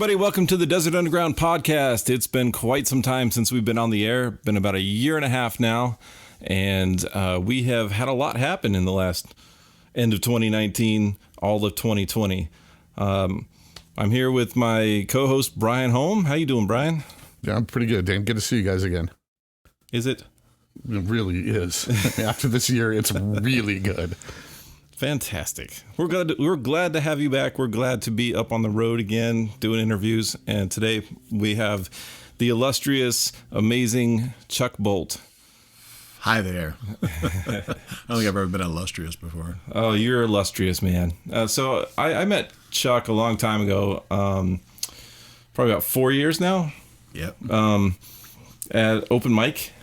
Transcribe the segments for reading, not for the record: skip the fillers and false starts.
everybody. Welcome to the Desert Underground podcast. It's been quite some time since we've been on the air. Been about a year and a half now. And we have had a lot happen in the last end of 2019, all of 2020. I'm here with my co-host, Brian Holm. How you doing, Brian? Yeah, I'm pretty good, Dan. Good to see you guys again. Is it? It really is. After this year, it's really good. Fantastic. We're glad to have you back. We're glad to be up on the road again, doing interviews. And today we have the illustrious, amazing Chuck Bolt. Hi there. I don't think I've ever been illustrious before. Oh, you're illustrious, man. So I met Chuck a long time ago, probably about 4 years now. Yep. At open mic,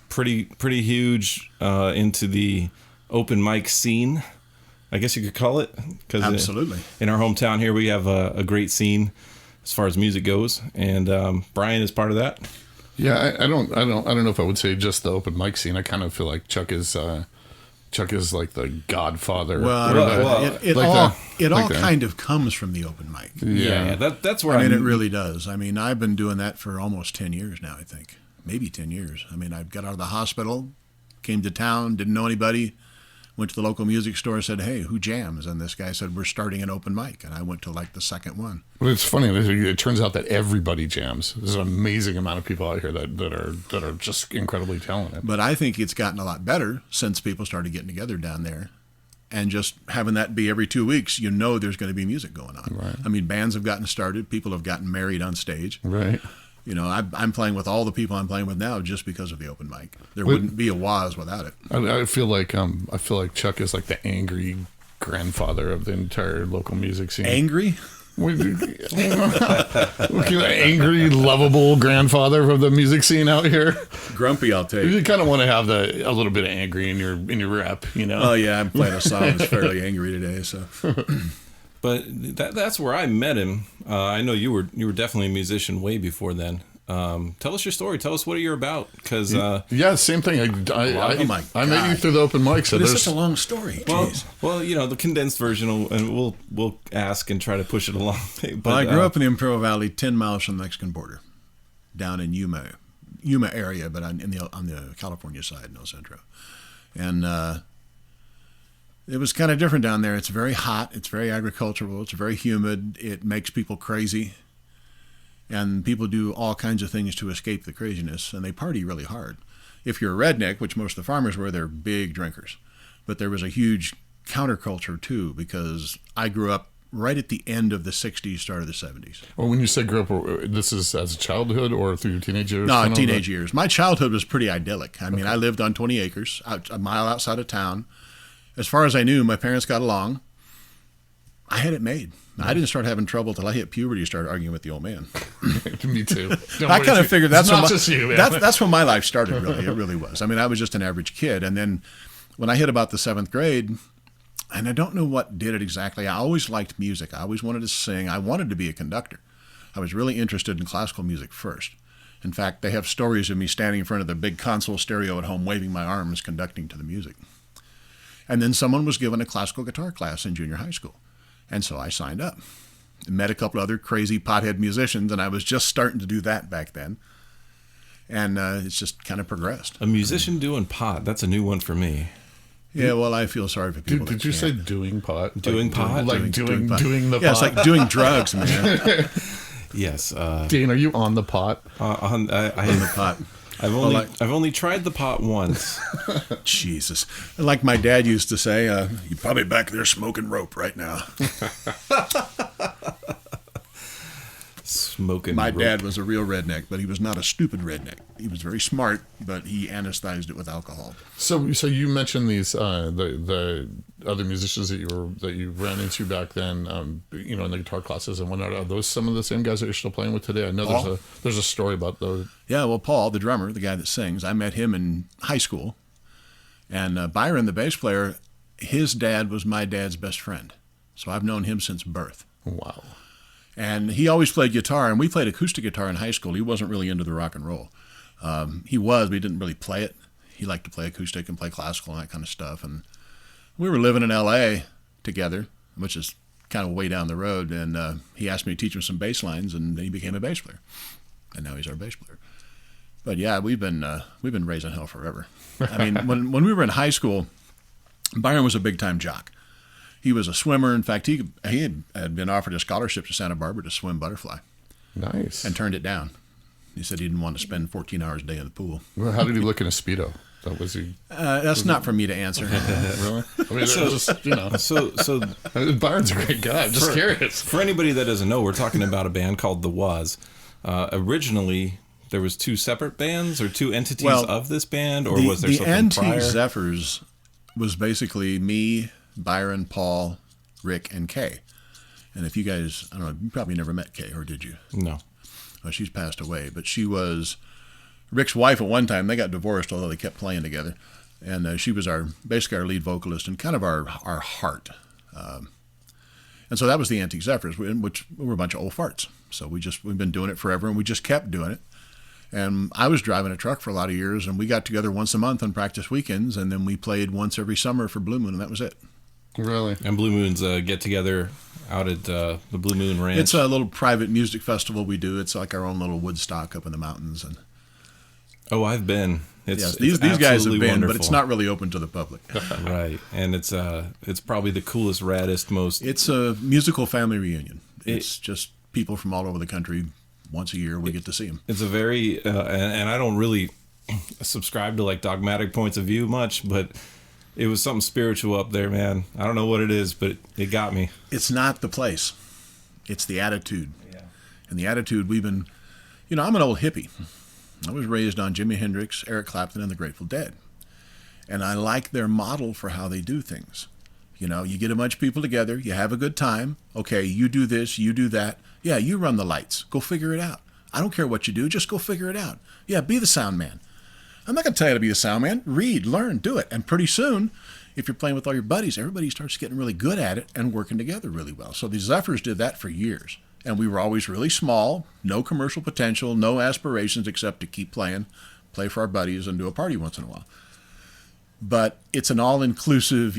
pretty huge into the open mic scene, I guess you could call it. Absolutely. In our hometown here, we have a great scene as far as music goes, and Brian is part of that. Yeah, I don't know if I would say just the open mic scene. I kind of feel like Chuck is like the godfather. It all kind of comes from the open mic. Yeah, that's where it really does. I mean, I've been doing that for almost 10 years now, I think. Maybe 10 years. I mean, I got out of the hospital, came to town, didn't know anybody, went to the local music store, said, "Hey, who jams?" And this guy said, "We're starting an open mic." And I went to like the second one. Well, it's funny. It turns out that everybody jams. There's an amazing amount of people out here that are just incredibly talented. But I think it's gotten a lot better since people started getting together down there. And just having that be every 2 weeks, you know there's going to be music going on. Right. I mean, bands have gotten started. People have gotten married on stage. Right. You know, I'm playing with all the people I'm playing with now just because of the open mic. There wouldn't be a Waz without it. I feel like Chuck is like the angry grandfather of the entire local music scene. Angry? Angry, lovable grandfather of the music scene out here. Grumpy, I'll take. You kind of want to have a little bit of angry in your rep, you know. Oh yeah, I'm playing a song that's fairly angry today, so. But that's where I met him. I know you were definitely a musician way before then. Tell us your story. Tell us what you're about. Because yeah, same thing. I met you through the open mic. So it's such a long story. Well, you know, the condensed version, and we'll ask and try to push it along. But I grew up in the Imperial Valley, 10 miles from the Mexican border, down in Yuma area, but on the California side, El Centro, and. It was kind of different down there. It's very hot. It's very agricultural. It's very humid. It makes people crazy. And people do all kinds of things to escape the craziness, and they party really hard. If you're a redneck, which most of the farmers were, they're big drinkers. But there was a huge counterculture, too, because I grew up right at the end of the 60s, start of the 70s. Well, when you say grew up, this is as a childhood or through your teenage years? No, teenage years. My childhood was pretty idyllic. I mean, I lived on 20 acres, a mile outside of town. As far as I knew, my parents got along. I had it made. I didn't start having trouble till I hit puberty and started arguing with the old man. Me too. I kind of figured that's that's when my life started, really. It really was. I mean, I was just an average kid. And then when I hit about the 7th grade, and I don't know what did it exactly, I always liked music. I always wanted to sing. I wanted to be a conductor. I was really interested in classical music first. In fact, they have stories of me standing in front of the big console stereo at home, waving my arms, conducting to the music. And then someone was given a classical guitar class in junior high school. And so I signed up. Met a couple other crazy pothead musicians, and I was just starting to do that back then. And it's just kind of progressed. A musician doing pot, that's a new one for me. Yeah, well, I feel sorry for people. Did you say doing pot? Doing pot? Like doing the pot? Yeah, it's like doing drugs, man. Yes. Dane, are you on the pot? I am the pot. I've only tried the pot once. Jesus. Like my dad used to say, you're probably back there smoking rope right now. Smoking My rope. dad was a real redneck, but he was not a stupid redneck. He was very smart, but he anesthetized it with alcohol. So you mentioned these the other musicians that you ran into back then, you know, in the guitar classes and whatnot. Are those some of the same guys that you're still playing with today? I know there's a story about those. Yeah, well, Paul, the drummer, the guy that sings, I met him in high school, and Byron, the bass player, his dad was my dad's best friend, so I've known him since birth. Wow. And he always played guitar, and we played acoustic guitar in high school. He wasn't really into the rock and roll. He was, but he didn't really play it. He liked to play acoustic and play classical and that kind of stuff. And we were living in L.A. together, which is kind of way down the road, and he asked me to teach him some bass lines, and then he became a bass player, and now he's our bass player. But yeah, we've been raising hell forever. I mean, when we were in high school, Byron was a big time jock. He was a swimmer. In fact, he had been offered a scholarship to Santa Barbara to swim butterfly. Nice. And turned it down. He said he didn't want to spend 14 hours a day in the pool. Well, how did he look in a Speedo? That was he. That's not for me to answer. Really? I mean, so Byron's a great guy. I'm just curious. For anybody that doesn't know, we're talking about a band called The Waz. Originally, there was two separate bands or two entities of this band, or was there something prior? The Antique Zephyrs was basically me, Byron, Paul, Rick, and Kay. And if you guys, I don't know, you probably never met Kay, or did you? No. Well, she's passed away, but she was Rick's wife at one time. They got divorced, although they kept playing together. And she was basically our lead vocalist and kind of our heart. And so that was the Antique Zephyrs, which were a bunch of old farts. So we've been doing it forever, and we just kept doing it. And I was driving a truck for a lot of years, and we got together once a month on practice weekends, and then we played once every summer for Blue Moon, and that was it. Really? And Blue Moon's get together out at the Blue Moon Ranch. It's a little private music festival we do. It's like our own little Woodstock up in the mountains. And I've been. Yes, these guys have been, wonderful. But it's not really open to the public. Right, and it's probably the coolest, raddest, most. It's a musical family reunion. It's just people from all over the country. Once a year, we get to see them. It's a very, and I don't really subscribe to like dogmatic points of view much, but it was something spiritual up there, man. I don't know what it is, but it got me. It's not the place. It's the attitude. Yeah. And the attitude we've been, I'm an old hippie. I was raised on Jimi Hendrix, Eric Clapton, and the Grateful Dead. And I like their model for how they do things. You get a bunch of people together, you have a good time. Okay, you do this, you do that. Yeah, you run the lights. Go figure it out. I don't care what you do, just go figure it out. Yeah, be the sound man. I'm not going to tell you to be the sound man. Read, learn, do it. And pretty soon, if you're playing with all your buddies, everybody starts getting really good at it and working together really well. So the Zephyrs did that for years. And we were always really small, no commercial potential, no aspirations except to keep playing, play for our buddies, and do a party once in a while. But it's an all-inclusive,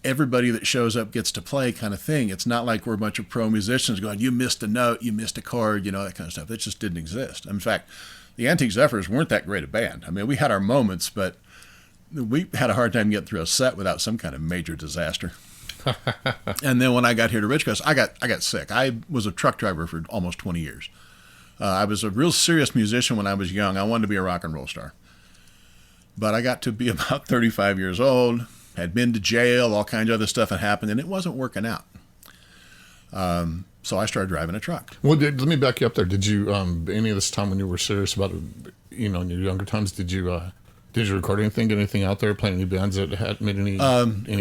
everybody that shows up gets to play kind of thing. It's not like we're a bunch of pro musicians going, you missed a note, you missed a chord, that kind of stuff. It just didn't exist. In fact, the Antique Zephyrs weren't that great a band. I mean, we had our moments, but we had a hard time getting through a set without some kind of major disaster. And then when I got here to Ridgecrest, I got sick. I was a truck driver for almost 20 years. I was a real serious musician when I was young. I wanted to be a rock and roll star. But I got to be about 35 years old, had been to jail, all kinds of other stuff had happened, and it wasn't working out. So I started driving a truck. Well, let me back you up there. Did you, any of this time when you were serious about it, in your younger times, did you record anything, get anything out there, play any bands that had made any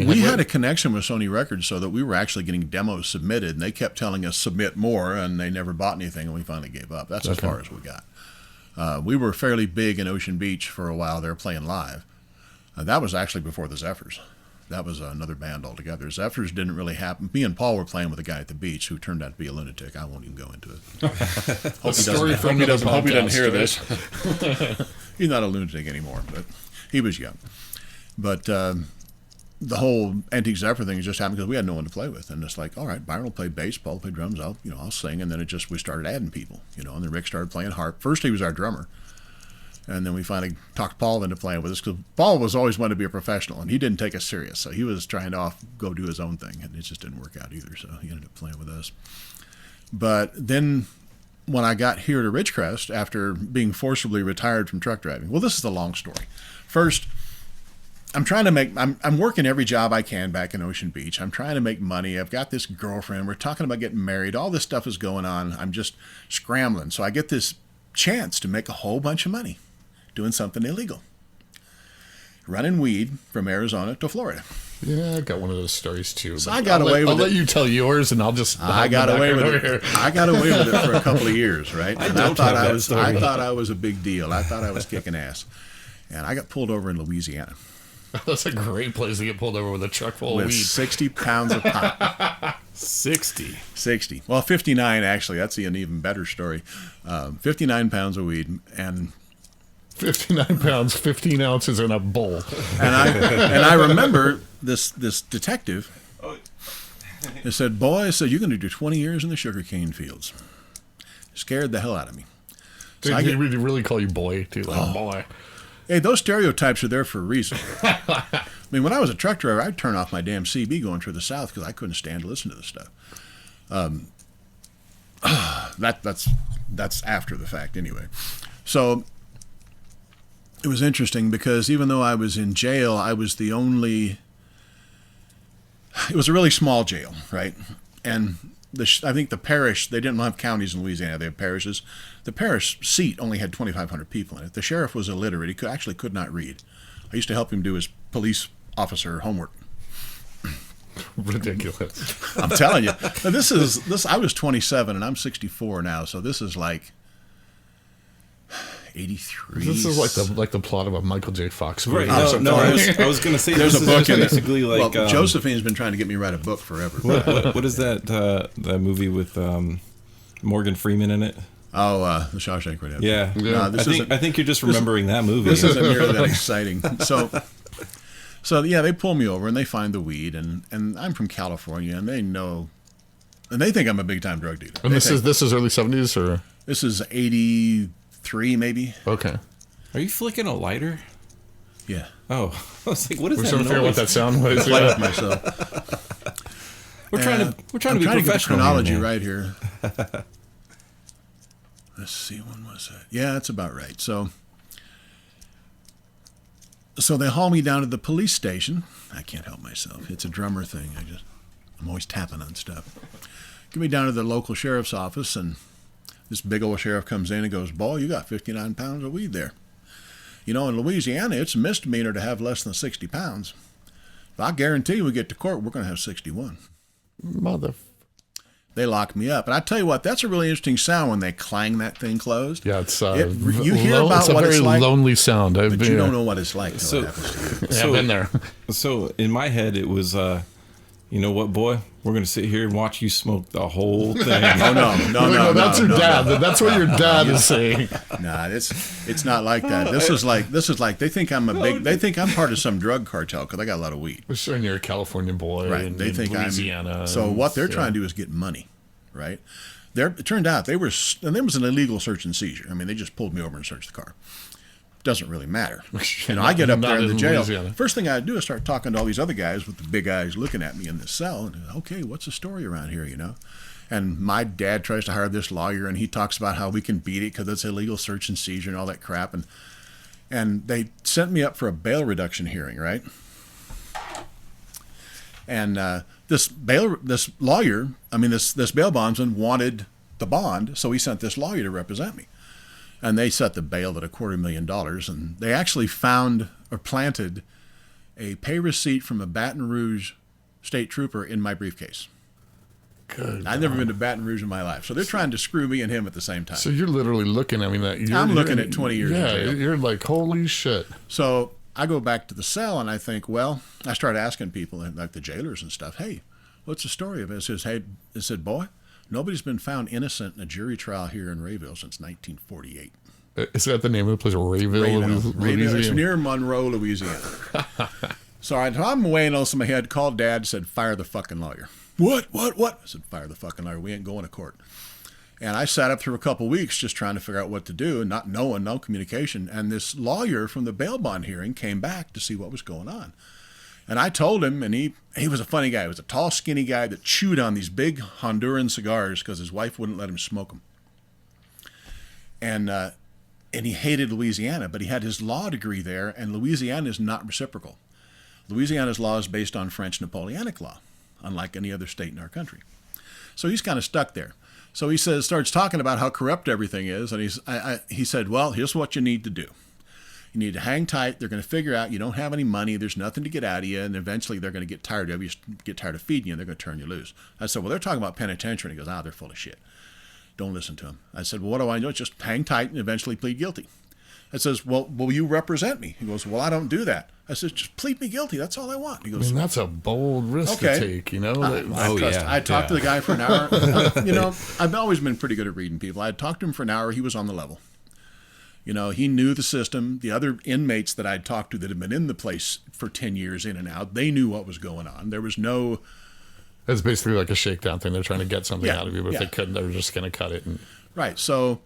we had a connection with Sony Records so that we were actually getting demos submitted, and they kept telling us submit more, and they never bought anything, and we finally gave up. That's as far as we got. We were fairly big in Ocean Beach for a while there playing live. That was actually before the Zephyrs. That was another band altogether. Zephyrs didn't really happen. Me and Paul were playing with a guy at the beach who turned out to be a lunatic. I won't even go into it. Hope he doesn't hear this. He's not a lunatic anymore, but he was young. But the whole Antique Zephyr thing just happened because we had no one to play with. And it's like, all right, Byron will play bass, Paul will play drums, I'll sing. And then we started adding people, and then Rick started playing harp. First he was our drummer. And then we finally talked Paul into playing with us because Paul was always wanted to be a professional, and he didn't take us serious. So he was trying to go do his own thing, and it just didn't work out either. So he ended up playing with us. But then when I got here to Ridgecrest after being forcibly retired from truck driving, well, this is the long story. First, I'm working every job I can back in Ocean Beach. I'm trying to make money. I've got this girlfriend. We're talking about getting married. All this stuff is going on. I'm just scrambling. So I get this chance to make a whole bunch of money doing something illegal. Running weed from Arizona to Florida. Yeah, I got one of those stories too. So I got away with it. I'll let you tell yours, and I'll just. I got away with it. I got away with it for a couple of years, right? And I thought I was a big deal. I thought I was kicking ass, and I got pulled over in Louisiana. That's a great place to get pulled over with a truck full of weed. 60 pounds of pot. 60. Well, 59 actually. That's an even better story. 59 pounds of weed and. 59 pounds, 15 ounces in a bowl. And I remember this detective It said, boy, you're going to do 20 years in the sugarcane fields. Scared the hell out of me. Did he really call you boy, too? Like, boy. Hey, those stereotypes are there for a reason. I mean, when I was a truck driver, I'd turn off my damn CB going through the South because I couldn't stand to listen to this stuff. That's after the fact anyway. So it was interesting because even though I was in jail, I was the only... It was a really small jail, right? And I think the parish, they didn't have counties in Louisiana, they have parishes. The parish seat only had 2,500 people in it. The sheriff was illiterate. He actually could not read. I used to help him do his police officer homework. Ridiculous. I'm telling you. I was 27 and I'm 64 now, so this is like 83. This is like the plot of a Michael J. Fox movie. Right. No, I was going to say there's a book in it. Basically like Josephine's been trying to get me to write a book forever. What is that movie with Morgan Freeman in it? Oh, The Shawshank Redemption. Yeah. No, I think you're just remembering that movie. This isn't nearly that exciting. So yeah, they pull me over and they find the weed, and I'm from California, and they know, and they think I'm a big time drug dealer. And this is early 70s, or this is 83 maybe. Okay. Are you flicking a lighter? Yeah. Oh, I was like, what is We're that? trying to figure out what that sound was. Play with myself. We're trying to be trying to get the professional. chronology right here. Let's see, when was that? Yeah, that's about right. So they haul me down to the police station. I can't help myself. It's a drummer thing. I'm always tapping on stuff. Get me down to the local sheriff's office, and this big old sheriff comes in and goes, boy, you got 59 pounds of weed there. You know, in Louisiana, it's a misdemeanor to have less than 60 pounds. But I guarantee you, we get to court, we're going to have 61. They locked me up. And I tell you what, that's a really interesting sound when they clang that thing closed. Yeah, it's you hear about what it's like. It's a very lonely sound. But you don't know what it's like until it happens to you. Yeah, I've been there. So in my head, it was, you know what, boy? We're going to sit here and watch you smoke the whole thing. No. That's your dad. That's what your dad is saying. Nah, it's not like that. This is like they think I'm they think I'm part of some drug cartel because I got a lot of weed. We're showing you're a California boy, right? And they think Louisiana. So what they're trying to do is get money, right? It turned out there was an illegal search and seizure. I mean, they just pulled me over and searched the car. Doesn't really matter. You know, I get up there in the jail. Louisiana. First thing I do is start talking to all these other guys with the big eyes looking at me in this cell. And, okay, what's the story around here, you know? And my dad tries to hire this lawyer, and he talks about how we can beat it because it's illegal search and seizure and all that crap. And they sent me up for a bail reduction hearing, right? And this lawyer, this bail bondsman wanted the bond, so he sent this lawyer to represent me. And they set the bail at $250,000, and they actually found or planted a pay receipt from a Baton Rouge state trooper in my briefcase. Good. I've never been to Baton Rouge in my life, so they're trying to screw me and him at the same time. So you're literally looking. I'm looking at 20 years. Yeah, in jail. You're like, holy shit. So I go back to the cell, and I think, well, I start asking people, like the jailers and stuff, hey, what's the story of it? It said, boy, nobody's been found innocent in a jury trial here in Rayville since 1948. Is that the name of the place? Rayville. It's near Monroe, Louisiana. So I'm weighing on my head, called Dad, said, fire the fucking lawyer. What? I said, fire the fucking lawyer. We ain't going to court. And I sat up through a couple of weeks just trying to figure out what to do and not knowing, no communication. And this lawyer from the bail bond hearing came back to see what was going on. And I told him, and he was a funny guy. He was a tall, skinny guy that chewed on these big Honduran cigars because his wife wouldn't let him smoke them. And he hated Louisiana, but he had his law degree there, and Louisiana is not reciprocal. Louisiana's law is based on French Napoleonic law, unlike any other state in our country. So he's kind of stuck there. So he starts talking about how corrupt everything is, and he said, well, here's what you need to do. You need to hang tight. They're going to figure out you don't have any money. There's nothing to get out of you, and eventually they're going to get tired of you, get tired of feeding you, and they're going to turn you loose. I said, well, they're talking about penitentiary. And he goes, they're full of shit. Don't listen to him. I said, well, what do I do? Just hang tight and eventually plead guilty. I says, well, will you represent me? He goes, well, I don't do that. I said, just plead me guilty. That's all I want. He goes, that's a bold risk to take, you know? I talked to the guy for an hour. You know, I've always been pretty good at reading people. I talked to him for an hour. He was on the level. You know, he knew the system. The other inmates that I'd talked to that had been in the place for 10 years in and out, they knew what was going on. There was no It's basically like a shakedown thing. They're trying to get something out of you, but if they couldn't, they were just going to cut it. Right. So,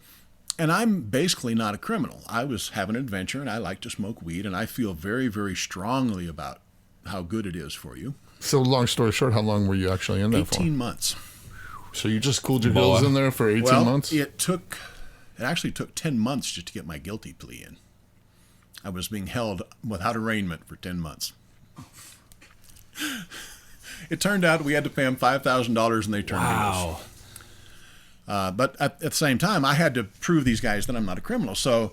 and I'm basically not a criminal. I was having an adventure, and I like to smoke weed, and I feel very, very strongly about how good it is for you. So, long story short, how long were you actually in there for? 18 months. So you just cooled your heels in there for 18 months? It actually took 10 months just to get my guilty plea in. I was being held without arraignment for 10 months. It turned out we had to pay them $5,000 and they turned me loose. But at the same time, I had to prove these guys that I'm not a criminal. So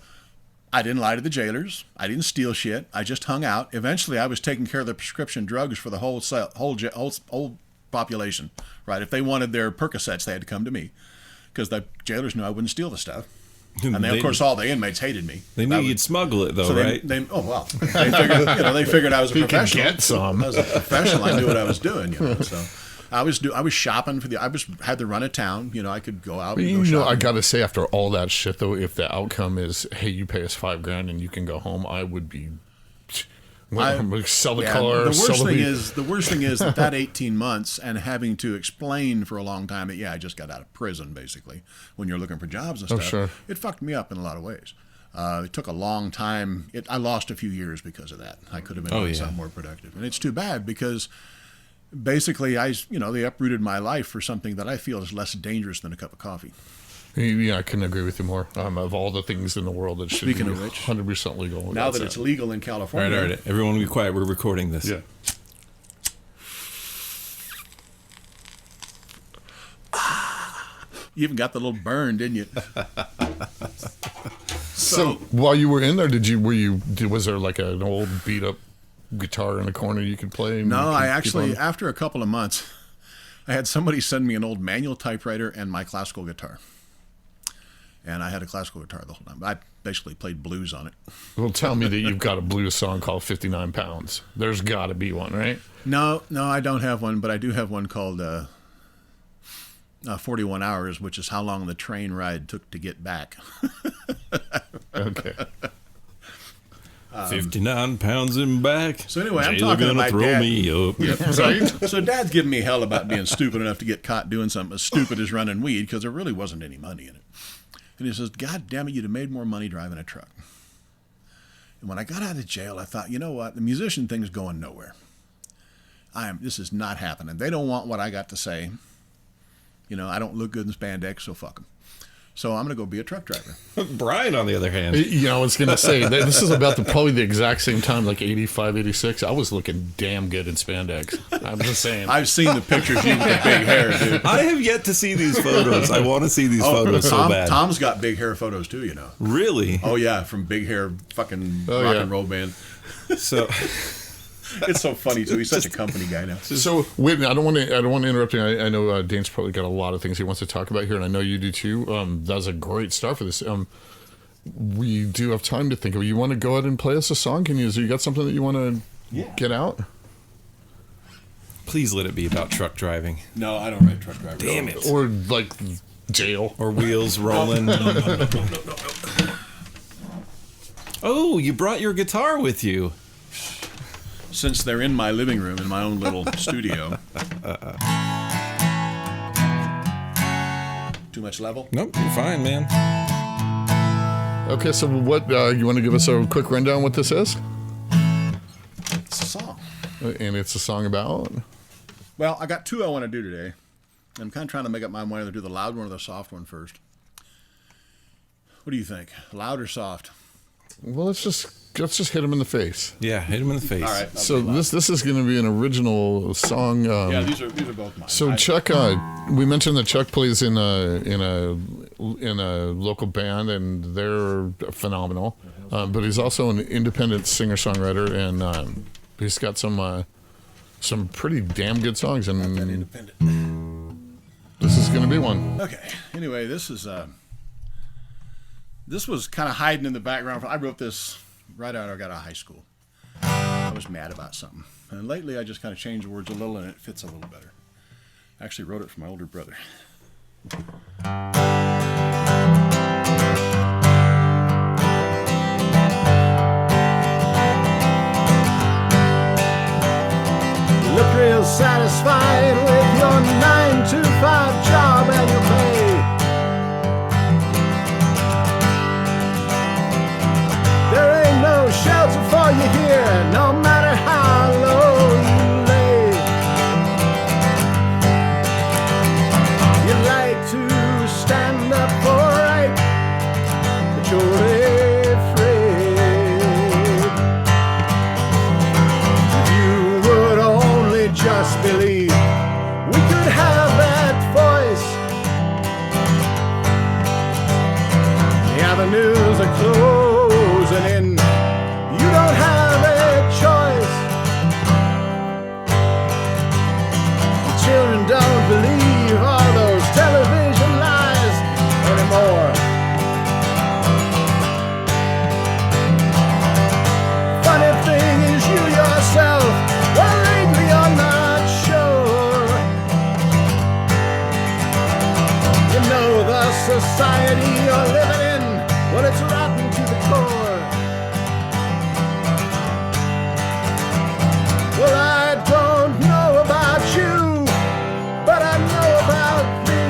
I didn't lie to the jailers. I didn't steal shit. I just hung out. Eventually, I was taking care of the prescription drugs for the whole population. Right? If they wanted their Percocets, they had to come to me because the jailers knew I wouldn't steal the stuff. And of course, all the inmates hated me. They knew you'd smuggle it, though, so right? They figured I was a professional. Get some. I was a professional. I knew what I was doing. So I was shopping had the run of town. I could go out. And go I gotta say, after all that shit, though, if the outcome is, hey, you pay us $5,000 and you can go home, I would be. Sell the car. The worst thing is that 18 months and having to explain for a long time that I just got out of prison basically when you're looking for jobs and stuff. Sure. It fucked me up in a lot of ways. It took a long time. I lost a few years because of that. I could have been doing something more productive, and it's too bad because basically they uprooted my life for something that I feel is less dangerous than a cup of coffee. Yeah, I couldn't agree with you more. Of all the things in the world that should be 100% legal. Now that it's legal in California. All right. Everyone be quiet. We're recording this. Yeah. You even got the little burn, didn't you? So while you were in there, was there like an old beat up guitar in the corner you could play? No, I actually, after a couple of months, I had somebody send me an old manual typewriter and my classical guitar. And I had a classical guitar the whole time. I basically played blues on it. Well, tell me that you've got a blues song called 59 Pounds. There's got to be one, right? No, I don't have one, but I do have one called 41 Hours, which is how long the train ride took to get back. Okay. 59 pounds and back. So anyway, I'm talking to my throw dad. Me up. Yeah, right? So Dad's giving me hell about being stupid enough to get caught doing something as stupid as running weed because there really wasn't any money in it. And he says, God damn it, you'd have made more money driving a truck. And when I got out of jail, I thought, you know what? The musician thing's going nowhere. This is not happening. They don't want what I got to say. I don't look good in spandex, so fuck them. So I'm going to go be a truck driver. Brian, on the other hand. I was going to say, this is about probably the exact same time, like 85, 86. I was looking damn good in spandex. I'm just saying. I've seen the pictures of you with the big hair, dude. I have yet to see these photos. I want to see these photos so bad. Tom's got big hair photos too, Really? Oh, yeah, from big hair fucking rock and roll band. So... It's so funny too. He's such a company guy now. So wait, I don't want to interrupt you. I know Dane's probably got a lot of things he wants to talk about here, and I know you do too. That was a great start for this. We do have time to think of. You want to go ahead and play us a song? You got something that you want to get out? Please let it be about truck driving. No, I don't write truck drivers. Damn it. Or like jail or wheels rolling. No. Oh, you brought your guitar with you. Since they're in my living room in my own little studio. Too much level? Nope, you're fine, man. Okay, so what you want to give us a quick rundown what this is? It's a song. And it's a song about? Well, I got two I want to do today. I'm kind of trying to make up my mind whether to do the loud one or the soft one first. What do you think? Loud or soft? Well, let's just hit him in the face. Yeah, hit him in the face. All right. So this is going to be an original song. Yeah, these are both mine. So Chuck, we mentioned that Chuck plays in a local band, and they're phenomenal. But he's also an independent singer-songwriter, and he's got some pretty damn good songs. And independent. This is going to be one. Okay. Anyway, this was kind of hiding in the background. I wrote this right out I got out of high school. I was mad about something. And lately I just kind of changed the words a little and it fits a little better. I actually wrote it for my older brother. You look real satisfied with your avenues are closing in. You don't have a choice. The children don't believe all those television lies anymore. Funny thing is you yourself, well, lately you're not sure. You know the society you're living in, well, it's rotten to the core. Well, I don't know about you, but I know about me.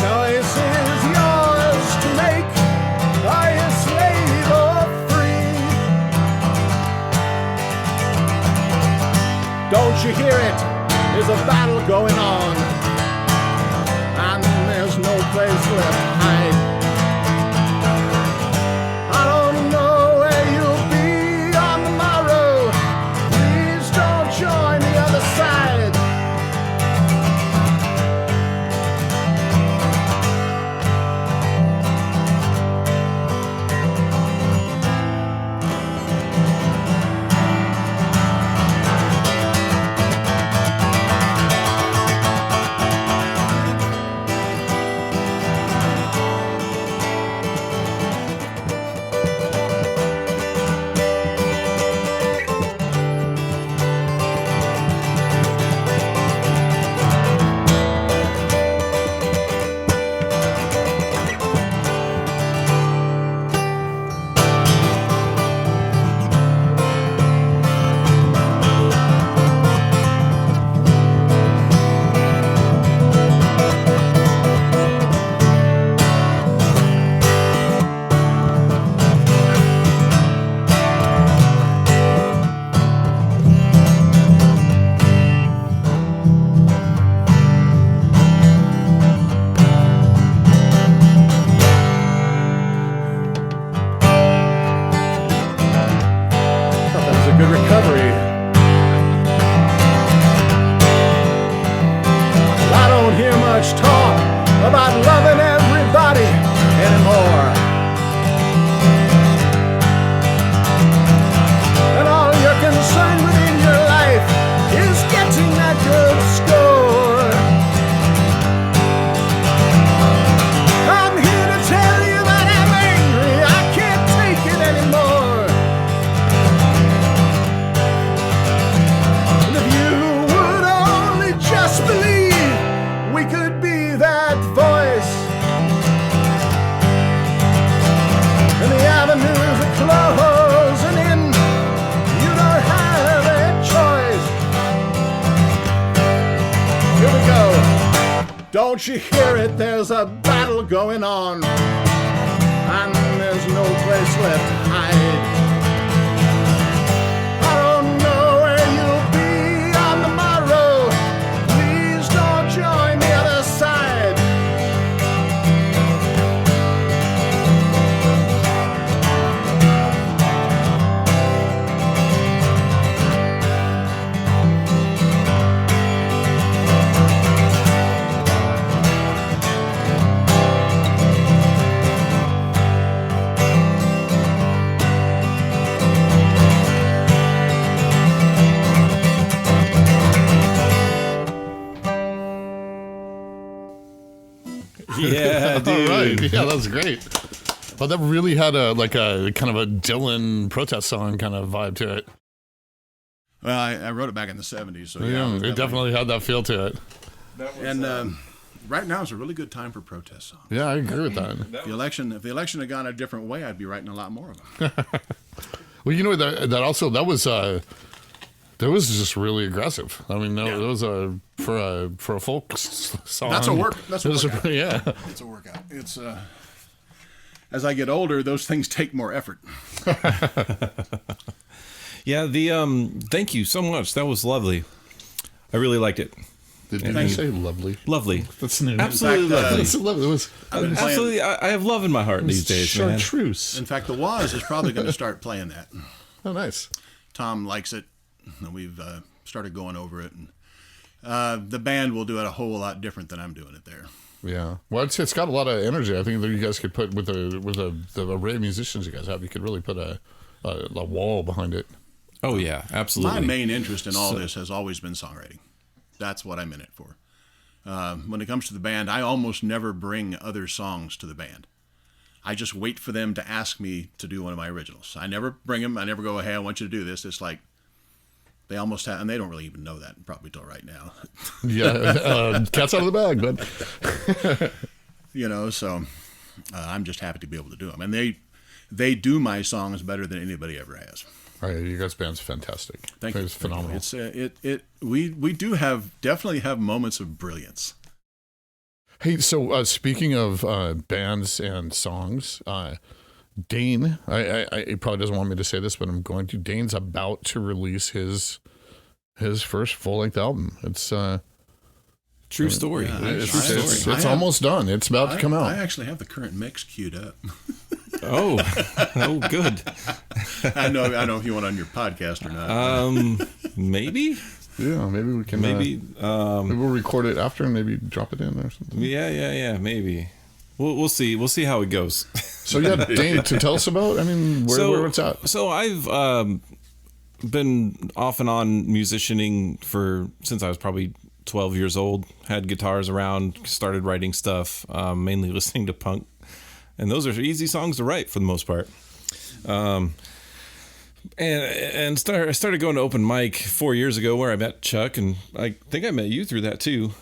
Choice is yours to make. Are you slave or free? Don't you hear it? There's a battle going on, and there's no place left to hide. I don't know where you'll be on the morrow. Please don't join the other side. Good recovery. I don't hear much talk about loving everybody anymore. And all you're concerned with in your life is getting that good score. I'm here to tell you that I'm angry. I can't take it anymore. Just believe we could be that voice. And the avenues are closing in. You don't have a choice. Here we go. Don't you hear it? There's a battle going on, and there's no place left to hide. Yeah, dude. All right. Yeah, that was great. Well, that really had a kind of a Dylan protest song kind of vibe to it. Well, I wrote it back in the 70s, so Yeah, it definitely had that feel to it. And right now is a really good time for protest songs. Yeah, I agree with that. If the election had gone a different way, I'd be writing a lot more of them. Well, you know that was just really aggressive. I mean, that was for a folk song. That's a workout. Yeah, it's a workout. It's as I get older, those things take more effort. Yeah, thank you so much. That was lovely. I really liked it. Did you say lovely? Lovely. That's new. Absolutely lovely. That's lovely. It was absolutely. I have love in my heart these days, man. Chartreuse. In fact, the Waz is probably going to start playing that. Oh, nice. Tom likes it, and we've started going over it. And the band will do it a whole lot different than I'm doing it there. Yeah. Well, it's got a lot of energy. I think that you guys could put with the array of musicians you guys have, you could really put a wall behind it. Oh yeah, absolutely. My main interest in all this has always been songwriting. That's what I'm in it for. When it comes to the band, I almost never bring other songs to the band. I just wait for them to ask me to do one of my originals. I never bring them. I never go, hey, I want you to do this. It's like they almost have, and they don't really even know that probably till right now. Yeah, cat's out of the bag, but So I'm just happy to be able to do them, and they do my songs better than anybody ever has. All right, you guys' band's fantastic. Thank you. It's phenomenal. We do definitely have moments of brilliance. Hey, so speaking of bands and songs, Dane, he probably doesn't want me to say this, but I'm going to. Dane's about to release his first full-length album. It's true story. Yeah, it's almost done. It's about to come out. I actually have the current mix queued up. Oh, good. I know if you want on your podcast or not. Maybe. Yeah, maybe we can. Maybe we'll record it after and maybe drop it in or something. Yeah. Maybe. We'll see. We'll see how it goes. So yeah, Dane, to tell us about. I mean, where it's at. So I've been off and on musicianing since I was probably 12 years old. Had guitars around. Started writing stuff. Mainly listening to punk, and those are easy songs to write for the most part. And I started going to open mic 4 years ago where I met Chuck, and I think I met you through that too.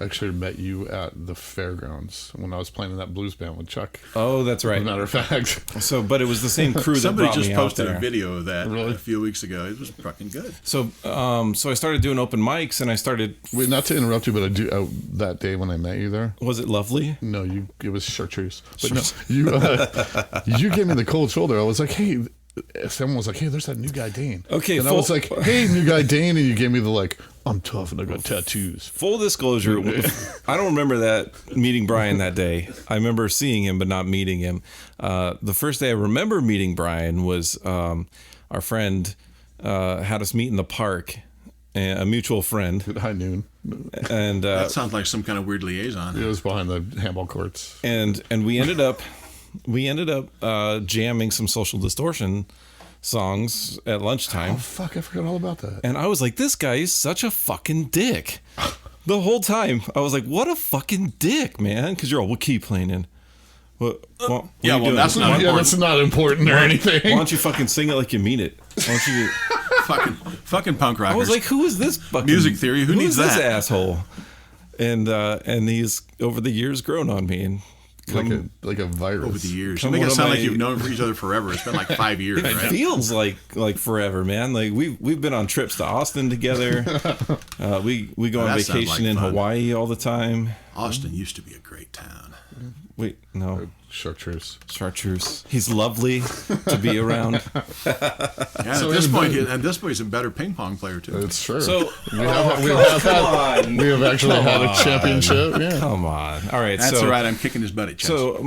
I actually met you at the fairgrounds when I was playing in that blues band with Chuck. Oh, that's right. As a matter of fact. But it was the same crew that brought me out there. Somebody just posted a video of that a few weeks ago. It was fucking good. So I started doing open mics, and I started. Wait, not to interrupt you, but I do. That day when I met you there, was it lovely? No, it was chartreuse. But no, you gave me the cold shoulder. I was like, hey. Someone was like, hey, there's that new guy Dane. Okay, and I was like, hey, new guy Dane, and you gave me the I'm tough and I got tattoos. Full disclosure, I don't remember meeting Brian that day. I remember seeing him but not meeting him. The first day I remember meeting Brian was our friend had us meet in the park, a mutual friend. At high noon. And that sounds like some kind of weird liaison. It was behind the handball courts. And we ended up jamming some Social Distortion songs at lunchtime. Oh fuck, I forgot all about that. And I was like, this guy is such a fucking dick. The whole time I was like, what a fucking dick, man. Because you're all, what key playing in? That's not important or anything. Why don't you fucking sing it like you mean it? Why don't you fucking punk rockers. I was like, who is this fucking music theory? Who needs this that asshole? And he's over the years grown on me and like a virus over the years. You make it sound like you've known each other forever. It's been like 5 years. It right? feels like forever, man. Like we've been on trips to Austin together. We go on vacation in Hawaii all the time. Austin used to be a great town. Wait, no. Chartreuse. He's lovely to be around. Yeah, so at this point, he's a better ping pong player too. It's true. So we have actually had a championship. Yeah. Come on. All right. That's all right. I'm kicking his butt at chess. So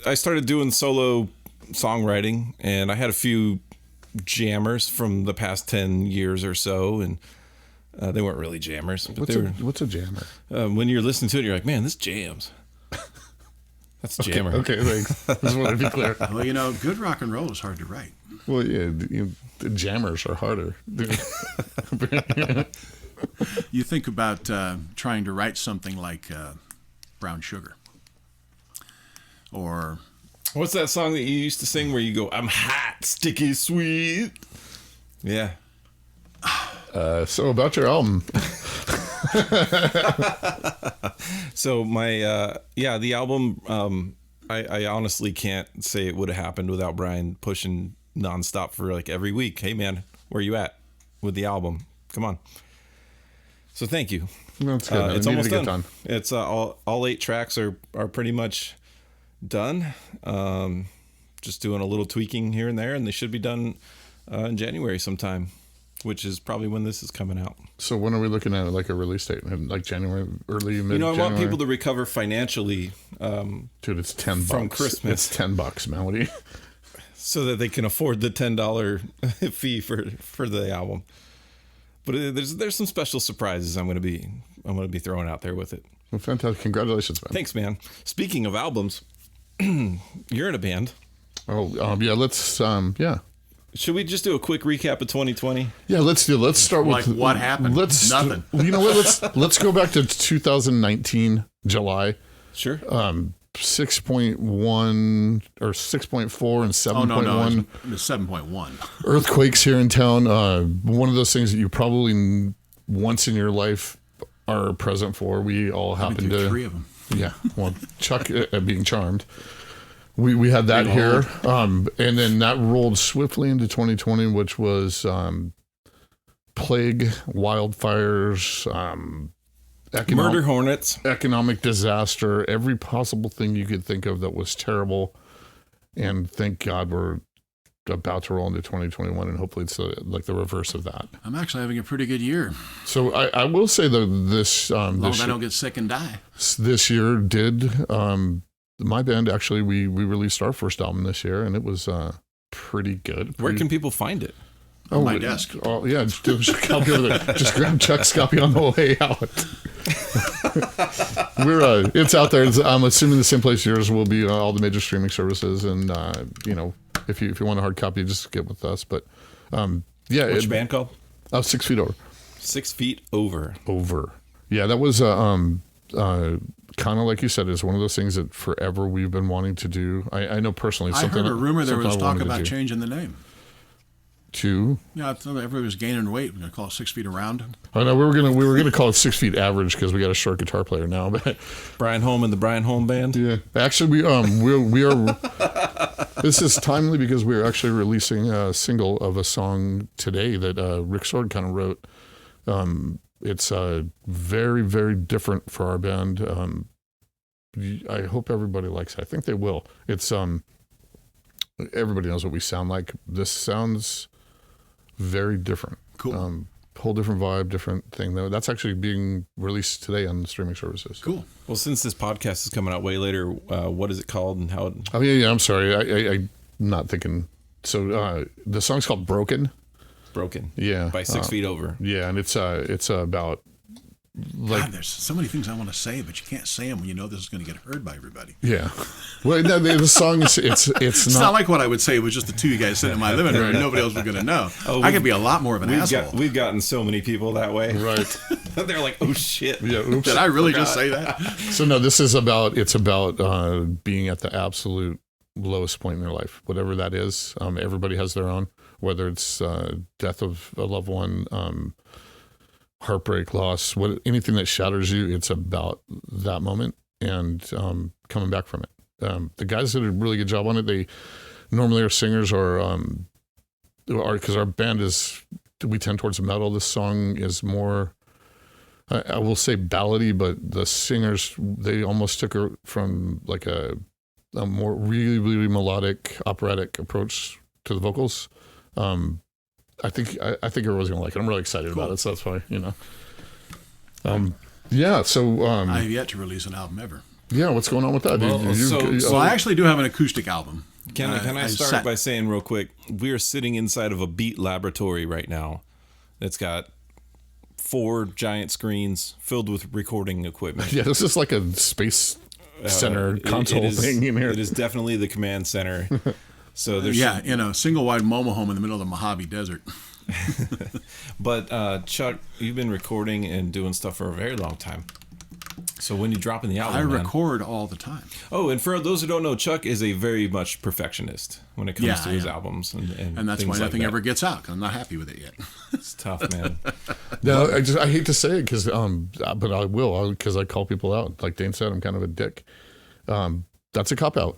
I started doing solo songwriting, and I had a few jammers from the past 10 years or so, and they weren't really jammers. But what's a jammer? When you're listening to it, you're like, man, this jams. That's jammer. Okay, thanks. Just want to be clear. Well, good rock and roll is hard to write. Well, yeah, the jammers are harder. You think about trying to write something like Brown Sugar. Or... What's that song that you used to sing where you go, I'm hot, sticky, sweet? Yeah. So about your album. So the album, I honestly can't say it would have happened without Brian pushing nonstop for like every week. Hey man, where you at with the album? Come on. So thank you. That's good. It's almost done. It's all 8 tracks are pretty much done. Just doing a little tweaking here and there, and they should be done in January sometime, which is probably when this is coming out. So when are we looking at like a release date? Like January, early, mid-January? I want people to recover financially. Dude, it's $10 from Christmas. It's $10, Melody. So that they can afford the $10 fee for the album. But there's some special surprises I'm going to be throwing out there with it. Well, fantastic. Congratulations, man. Thanks, man. Speaking of albums, you're in a band. Oh, yeah. Let's, yeah. Should we just do a quick recap of 2020? Yeah, let's start with what happened. Nothing. You know what? Let's go back to 2019 July. Sure. 6.1 or 6.4 and 7.1. Oh no, it was 7.1. Earthquakes here in town. One of those things that you probably once in your life are present for. We all happened to 3 of them. Yeah. Well, Chuck being charmed. We had that here, and then that rolled swiftly into 2020, which was plague, wildfires, Murder hornets, economic disaster, every possible thing you could think of that was terrible. And thank God we're about to roll into 2021, and hopefully it's like the reverse of that. I'm actually having a pretty good year. So I will say that this as long as I don't get sick and die. This year did. My band, actually, we released our first album this year, and it was pretty good. Where can people find it? On my desk. Oh, yeah, just grab Chuck's copy on the way out. It's out there. I'm assuming the same place yours will be, all the major streaming services, and if you want a hard copy, just get with us. But yeah, What's your band called? 6 Feet Over. 6 Feet Over. Yeah, that was kind of like you said, is one of those things that forever we've been wanting to do. I know personally. I heard a rumor there was talk about changing the name. Yeah, I thought everybody was gaining weight. We're gonna call it 6 Feet Around. Oh no, we were gonna call it 6 Feet Average because we got a short guitar player now. But Brian Holm and the Brian Holm Band. Yeah, actually, we are. This is timely because we are actually releasing a single of a song today that Rick Sword kind of wrote. It's very, very different for our band. I hope everybody likes it. I think they will. It's everybody knows what we sound like. This sounds very different. Cool. Whole different vibe, different thing though. That's actually being released today on the streaming services. Cool. Well, since this podcast is coming out way later, what is it called and how? Oh yeah. I'm sorry. I'm not thinking. So the song's called Broken. Yeah. By 6 Feet Over. Yeah, and it's about God, there's so many things I want to say, but you can't say them when you know this is going to get heard by everybody. Yeah. Well, no, the song is it's not like what I would say. It was just the two you guys sitting in my living room. And nobody else was going to know. I could be a lot more of an asshole. We've gotten so many people that way. Right. They're like, oh shit. Yeah. Oops. Did I really just say that? So no, this is about being at the absolute lowest point in their life, whatever that is. Everybody has their own, whether it's death of a loved one, heartbreak, loss, anything that shatters you. It's about that moment and coming back from it. The guys did a really good job on it. They normally our singers are because our band we tend towards metal. This song is more, I will say ballady, but the singers, they almost took her from like a more really, really melodic operatic approach to the vocals. I think everyone's gonna like it. I'm really excited about it, so that's why, yeah. So I have yet to release an album ever. Yeah, what's going on with that? Well, so I actually do have an acoustic album. Can I start by saying real quick, we are sitting inside of a Beat laboratory right now. It's got 4 giant screens filled with recording equipment. Yeah, this is like a space center console thing in here. It is definitely the command center. So there's in a single wide mobile home in the middle of the Mojave Desert. But Chuck, you've been recording and doing stuff for a very long time. So when you drop in the album, I record all the time. Oh, and for those who don't know, Chuck is a very much perfectionist when it comes to his albums, and that's why nothing ever gets out because I'm not happy with it yet. It's tough, man. No, I hate to say it because but I will because I call people out. Like Dane said, I'm kind of a dick. That's a cop out.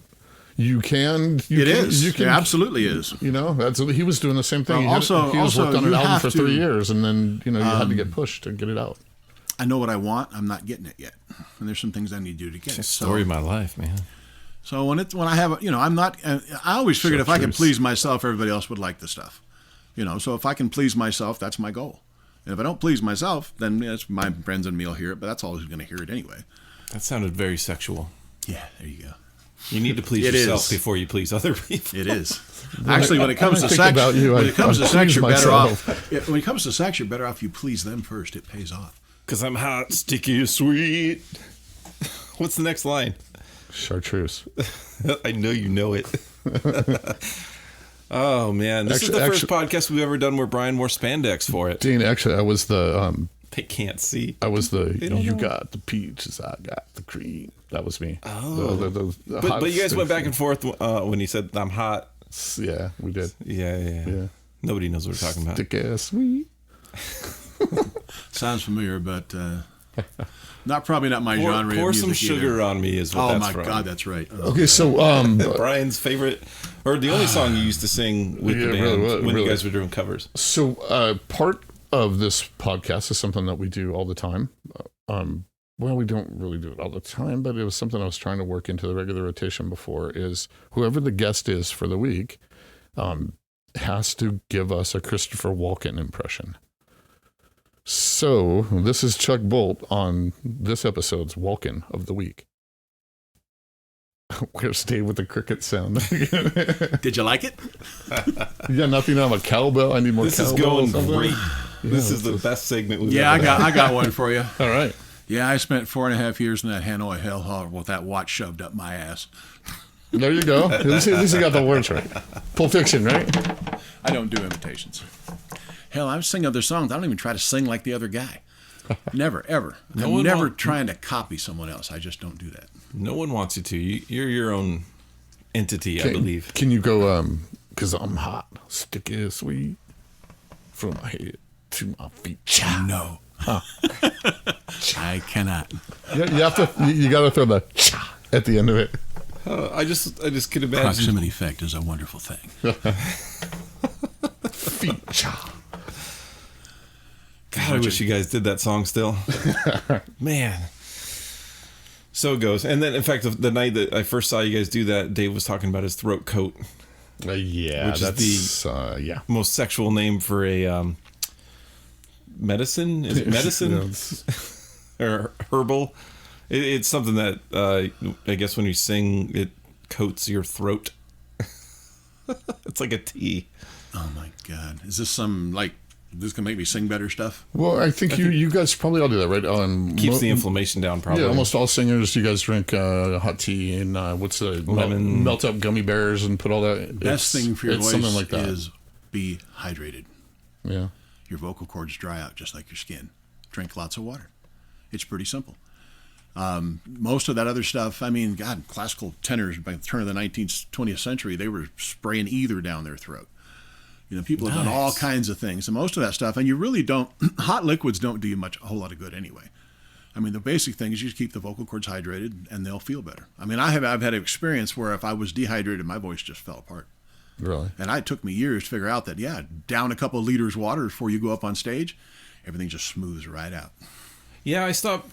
It absolutely is. He was doing the same thing. Well, he was worked on an album for 3 years, and then you had to get pushed to get it out. I know what I want. I'm not getting it yet, and there's some things I need to do to get it. Story of my life, man. So when I have, I'm not. I always figured if I can please myself, everybody else would like the stuff. So if I can please myself, that's my goal. And if I don't please myself, then it's my friends and me will hear it, but that's all who's going to hear it anyway. That sounded very sexual. Yeah, there you go. You need to please yourself before you please other people. It is. Actually, when it comes to sex, when it comes to sex, you're better off. When it comes to sex, you're better off you please them first. It pays off. Because I'm hot, sticky, sweet. What's the next line? Chartreuse. I know you know it. Oh, man. This is the first podcast we've ever done where Brian wore spandex for it. Dean, actually, I was the... they can't see. I was the... You got the peaches, I got the cream. That was me. Oh. The but you guys went back and forth when he said, I'm hot. Yeah, we did. Yeah. Nobody knows what we're talking about. Thick ass sweet. Sounds familiar, but probably not my genre of music. Pour some sugar either. on me is what that's from. Oh my God, that's right. Okay, so Brian's favorite, or the only song you used to sing with the band when you guys were doing covers. So part of this podcast is something that we do all the time. Well, we don't really do it all the time, but it was something I was trying to work into the regular rotation before. Is whoever the guest is for the week has to give us a Christopher Walken impression. So this is Chuck Bolt on this episode's Walken of the Week. Where's Dave with the cricket sound? Did you like it? You got nothing on a cowbell? I need more this cowbell. This is going great. This is the best segment we've ever had. I got one for you. All right. Yeah, I spent 4.5 years in that Hanoi hellhole with that watch shoved up my ass. There you go. At least you got the words right. Pulp Fiction, right? I don't do imitations. Hell, I sing other songs. I don't even try to sing like the other guy. Never, ever. I'm never trying to copy someone else. I just don't do that. No one wants you to. You're your own entity, I believe. Can you go, because I'm hot, sticky as sweet, from my head to my feet. No. Huh. I cannot. You have to. You got to throw the cha at the end of it. I just could imagine. Proximity effect is a wonderful thing. Feet cha. God, I wish you guys did that song still. Man. So it goes. And then, in fact, the night that I first saw you guys do that, Dave was talking about his throat coat. Yeah, which is the most sexual name for a medicine. Is it medicine? Or herbal? It's something that I guess when you sing, it coats your throat. It's like a tea. Oh, my God. Is this some, this can make me sing better stuff? Well, I think you guys probably all do that, right? Keeps the inflammation down, probably. Yeah, almost all singers, you guys drink hot tea and what's the lemon, melt up gummy bears and put all that. Best thing for your voice something like that. is be hydrated. Yeah. Your vocal cords dry out just like your skin. Drink lots of water. It's pretty simple. Most of that other stuff, God, classical tenors by the turn of the 19th, 20th century, they were spraying ether down their throat. People have done all kinds of things, and most of that stuff, and you really don't, hot liquids don't do you a whole lot of good anyway. The basic thing is you just keep the vocal cords hydrated, and they'll feel better. I've had an experience where if I was dehydrated, my voice just fell apart. Really? And it took me years to figure out that, down a couple of liters of water before you go up on stage, everything just smooths right out. Yeah, I stopped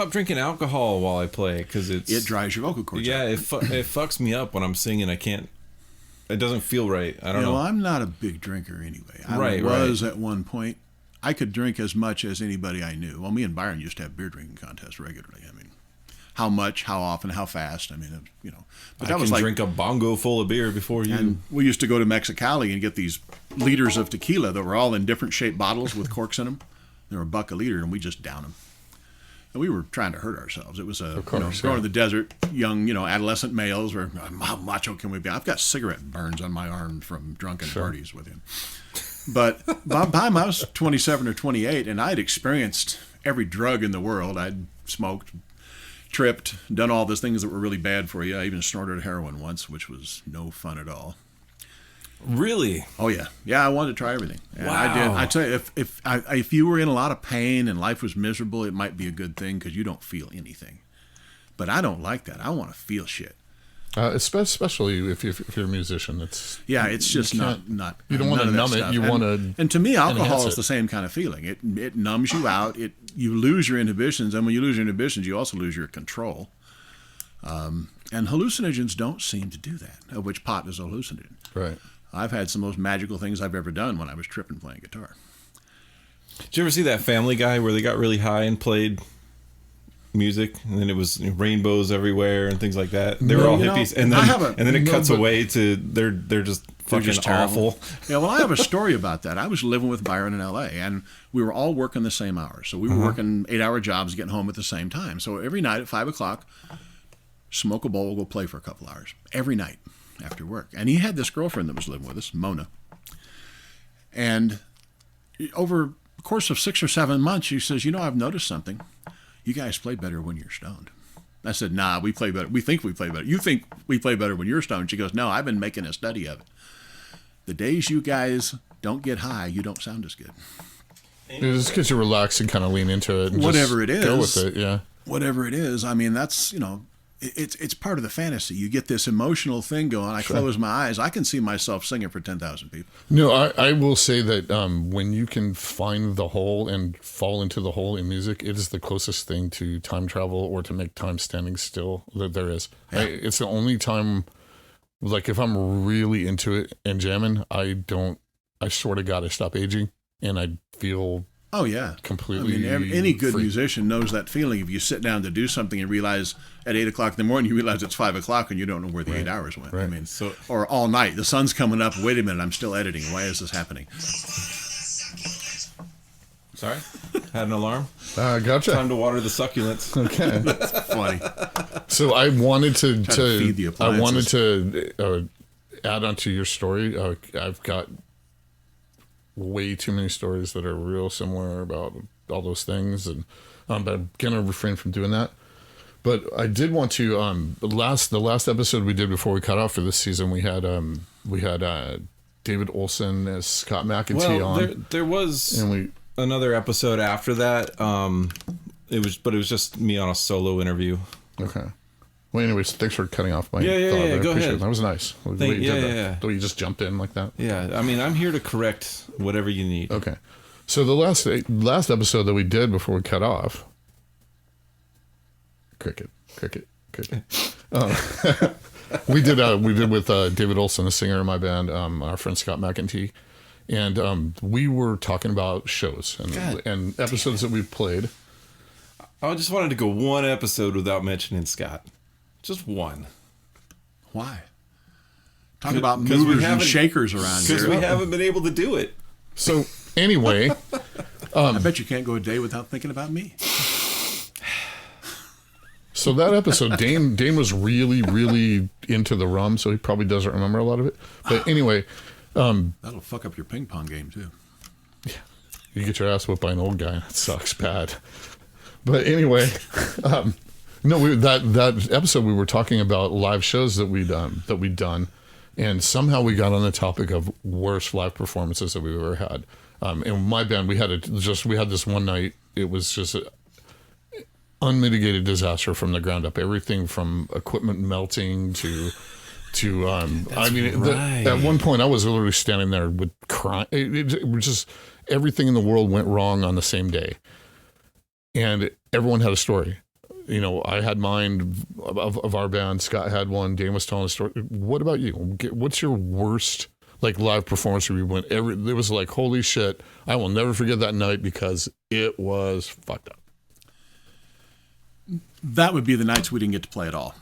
drinking alcohol while I play because it dries your vocal cords out. Yeah, it fucks me up when I'm singing. I can't. It doesn't feel right. I don't know. I'm not a big drinker anyway. I was at one point. I could drink as much as anybody I knew. Well, me and Byron used to have beer drinking contests regularly. How much, how often, how fast. But that was drink a bongo full of beer before you. And we used to go to Mexicali and get these liters of tequila that were all in different shaped bottles with corks in them. They were $1 a liter, and we just down them. And we were trying to hurt ourselves. It was going to the desert, young, adolescent males. Where how macho can we be? I've got cigarette burns on my arm from drunken parties with him. But by the time I was 27 or 28, and I'd experienced every drug in the world. I'd smoked, tripped, done all those things that were really bad for you. I even snorted heroin once, which was no fun at all. Really? Oh yeah, I wanted to try everything. And wow. I did. I tell you, if you were in a lot of pain and life was miserable, it might be a good thing because you don't feel anything. But I don't like that. I want to feel shit. Especially if you're a musician, it's just not. You don't want to numb it. You want to. And to me, alcohol is the same kind of feeling. It numbs you out. You lose your inhibitions, and when you lose your inhibitions, you also lose your control. And hallucinogens don't seem to do that. Of which pot is a hallucinogen. Right. I've had some of the most magical things I've ever done when I was tripping playing guitar. Did you ever see that Family Guy where they got really high and played music, and then it was rainbows everywhere and things like that? They were all hippies, and then it cuts away to they're just fucking just terrible. awful. Yeah, well, I have a story about that. I was living with Byron in L.A., and we were all working the same hours. So we were working 8-hour jobs, getting home at the same time. So every night at 5 o'clock, smoke a bowl, go play for a couple hours. Every night after work. And he had this girlfriend that was living with us, Mona. And over the course of 6 or 7 months, she says, I've noticed something. You guys play better when you're stoned. I said, nah, we play better. We think we play better. You think we play better when you're stoned? She goes, no, I've been making a study of it. The days you guys don't get high, you don't sound as good. It's because you relax and kind of lean into it. And whatever it is. Go with it, yeah. Whatever it is. I mean, that's, it's part of the fantasy. You get this emotional thing going. I close my eyes. I can see myself singing for 10,000 people. No, I will say that when you can find the hole and fall into the hole in music, it is the closest thing to time travel or to make time standing still that there is. Yeah. It's the only time, like if I'm really into it and jamming, I swear to God, I stop aging and I feel... Oh, yeah. Completely. I mean, any good free. musician knows that feeling. If you sit down to do something and realize at 8 o'clock in the morning, you realize it's 5 o'clock and you don't know where the 8 hours went. Right. I mean, or all night. The sun's coming up. Wait a minute. I'm still editing. Why is this happening? Sorry? Had an alarm? Gotcha. Time to water the succulents. Okay. That's funny. So I wanted to feed the appliances. Add on to your story. I've got way too many stories that are real similar about all those things, and but I'm gonna refrain from doing that. But I did want to the last episode we did before we cut off for this season, we had David Olson as Scott McEntee on. There was another episode after that. It was just me on a solo interview. Okay. Well, anyways, thanks for cutting off my thought. Go ahead. That was nice. The way you just jumped in like that. Yeah, I mean, I'm here to correct whatever you need. Okay. So the last episode that we did before we cut off, cricket. We did with David Olson, the singer in my band, our friend Scott McEntee, and we were talking about shows and episodes that we've played. I just wanted to go one episode without mentioning Scott. Just one. Why? Talk about movers and shakers around here. Because we haven't been able to do it. So anyway, I bet you can't go a day without thinking about me. So that episode, Dane was really, really into the rum, so he probably doesn't remember a lot of it. But anyway, that'll fuck up your ping pong game too. Yeah, you get your ass whipped by an old guy. That sucks bad. But anyway, that episode we were talking about live shows that we'd done, and somehow we got on the topic of worst live performances that we've ever had. In my band, we had this one night. It was just an unmitigated disaster from the ground up. Everything from equipment melting to at one point I was literally standing there with crying. It was just everything in the world went wrong on the same day. And everyone had a story. I had mine of our band. Scott had one. Dane was telling a story. What about you? What's your worst live performance where you went? It was like, holy shit! I will never forget that night because it was fucked up. That would be the nights we didn't get to play at all.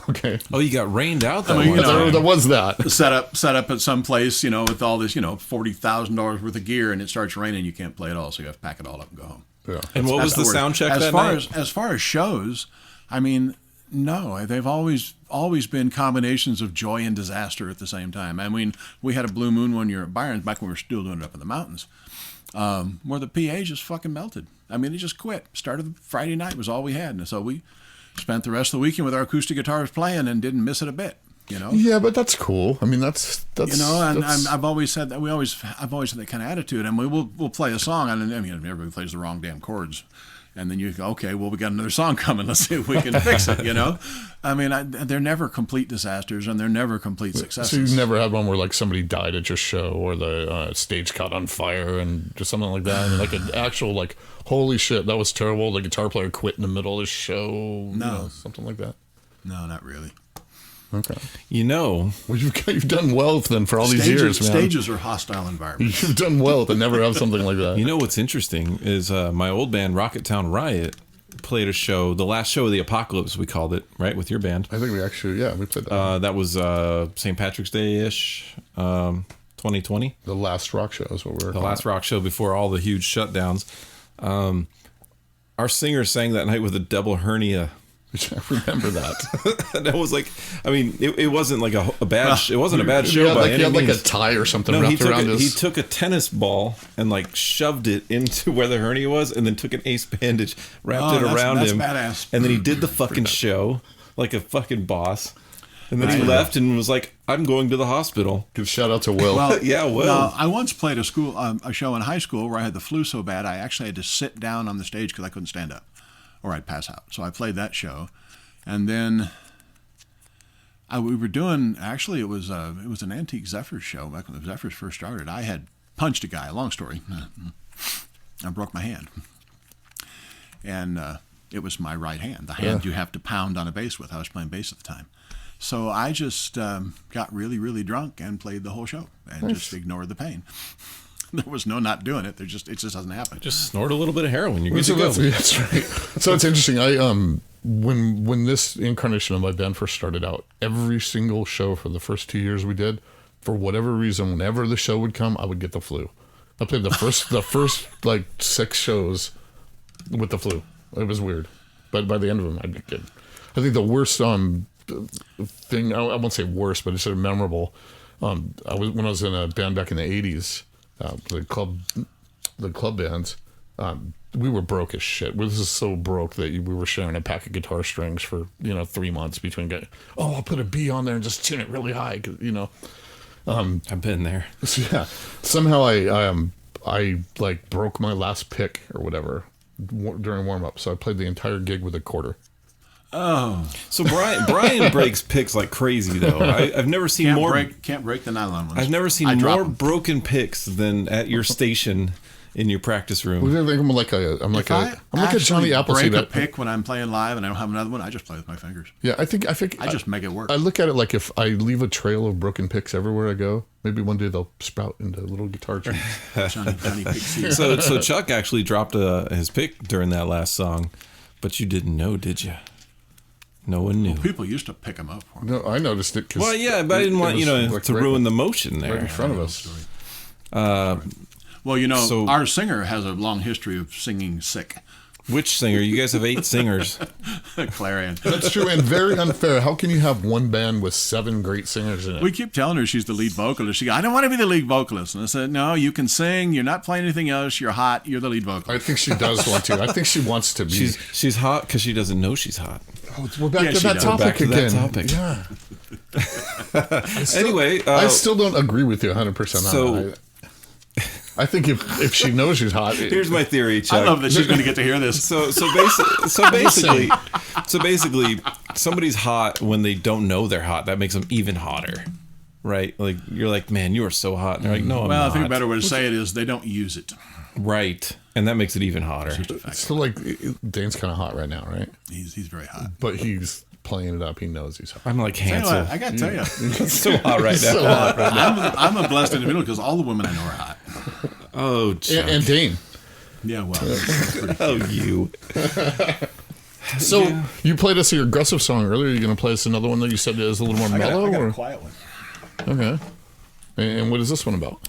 Okay. Oh, you got rained out that there was that. Set up at some place, with all this, $40,000 worth of gear, and it starts raining, you can't play at all, so you have to pack it all up and go home. Yeah. And what was the sound check that night? As far as shows, I mean, no, they've always been combinations of joy and disaster at the same time. I mean, we had a Blue Moon one year at Byron's back when we were still doing it up in the mountains, where the PA just fucking melted. I mean, it just quit. Started Friday night was all we had, and so we spent the rest of the weekend with our acoustic guitars playing and didn't miss it a bit. Yeah, but that's cool. I mean, that's I've always said that I've always had that kind of attitude, and we'll play a song, and I mean, everybody plays the wrong damn chords, and then you go, okay, well, we got another song coming. Let's see if we can fix it. I mean, they're never complete disasters, and they're never complete successes. So you've never had one where somebody died at your show, or the stage caught on fire, and just something like that, and an actual holy shit, that was terrible. The guitar player quit in the middle of the show. No, something like that. No, not really. Okay. Well, you've done well then for all these years, man. Stages are hostile environments. You've done well to never have something like that. What's interesting is my old band, Rocketown Riot, played a show, the last show of the apocalypse, we called it, right, with your band. I think we actually, we played that. That was St. Patrick's Day-ish, 2020. The last rock show is what we were The last rock show before all the huge shutdowns. Our singer sang that night with a double hernia. I remember that. That was like, I mean, it wasn't like a bad. It wasn't a bad show by any He had like means. a tie or something No, wrapped around his. he took a tennis ball and like shoved it into where the hernia was, and then took an ace bandage, wrapped it around him, badass. and then he did the fucking show like a fucking boss. And then he left and was like, "I'm going to the hospital." Give shout out to Will. Well, Yeah, Will. Now, I once played a show in high school where I had the flu so bad I actually had to sit down on the stage because I couldn't stand up, or I'd pass out. So I played that show, and then we were doing. Actually, it was an Antique Zephyrs show back when the Zephyrs first started. I had punched a guy. Long story. I broke my hand, and it was my right hand, the hand you have to pound on a bass with. I was playing bass at the time. So I just got really, really drunk and played the whole show and just ignored the pain. There was no not doing it. It just doesn't happen. Just snort a little bit of heroin. You're good So to go. that's right. So it's interesting. I when this incarnation of my band first started out, every single show for the first 2 years we did, for whatever reason, whenever the show would come, I would get the flu. I played the first like 6 shows with the flu. It was weird, but by the end of them, I'd get good. I think the worst thing, I won't say worst, but it's sort of memorable. When I was in a band back in the 80s, the club bands, we were broke as shit. This is so broke that we were sharing a pack of guitar strings for 3 months between guys. Oh, I'll put a B on there and just tune it really high, 'cause, I've been there. So, yeah. Somehow I like broke my last pick or whatever during warm up, so I played the entire gig with a quarter. Oh, So Brian breaks picks like crazy though. I've never seen can't break the nylon ones. I've never seen I drop more 'em. broken picks than at your station in your practice room. I'm like a Johnny Appleseed. Break a pick when I'm playing live and I don't have another one. I just play with my fingers. Yeah, I think I just make it work. I look at it like if I leave a trail of broken picks everywhere I go, maybe one day they'll sprout into little guitar trees. Johnny pick seeds. So Chuck actually dropped his pick during that last song, but you didn't know, did you? No one knew. People used to pick them up for me. No, I noticed it. Well, yeah, but I didn't want to ruin the motion there. right in front of us. Well, So- our singer has a long history of singing sick. Which singer? You guys have 8 singers. Clarion. That's true and very unfair. How can you have one band with 7 great singers in it? We keep telling her she's the lead vocalist. She goes, I don't want to be the lead vocalist. And I said, no, you can sing. You're not playing anything else. You're hot. You're the lead vocalist. I think she does want to. I think she wants to be. She's hot because she doesn't know she's hot. Oh, we're back Yeah, to she that does. topic Back to that again. topic. Yeah. Anyway, I still don't agree with you 100%. So- I think if she knows she's hot, here's my theory, Chuck. I love that she's going to get to hear this. So basically, somebody's hot when they don't know they're hot. That makes them even hotter, right? Like you're like, man, you are so hot. And they're like, no, I'm Well, not. I think a better way to say it is they don't use it. Right, and that makes it even hotter. it's still like Dane's kind of hot right now, right? He's very hot. But he's playing it up. He knows he's hot. I'm like Tell you Hansel. what, I got to tell you, It's so hot right now. So hot right now. I'm a blessed individual because all the women I know are hot. Oh, Chuck. And Dane. Yeah, well, that's pretty Oh, you. So you played us your aggressive song earlier. Are you going to play us another one that you said is a little more I mellow? got or? a quiet one. Okay. And what is this one about?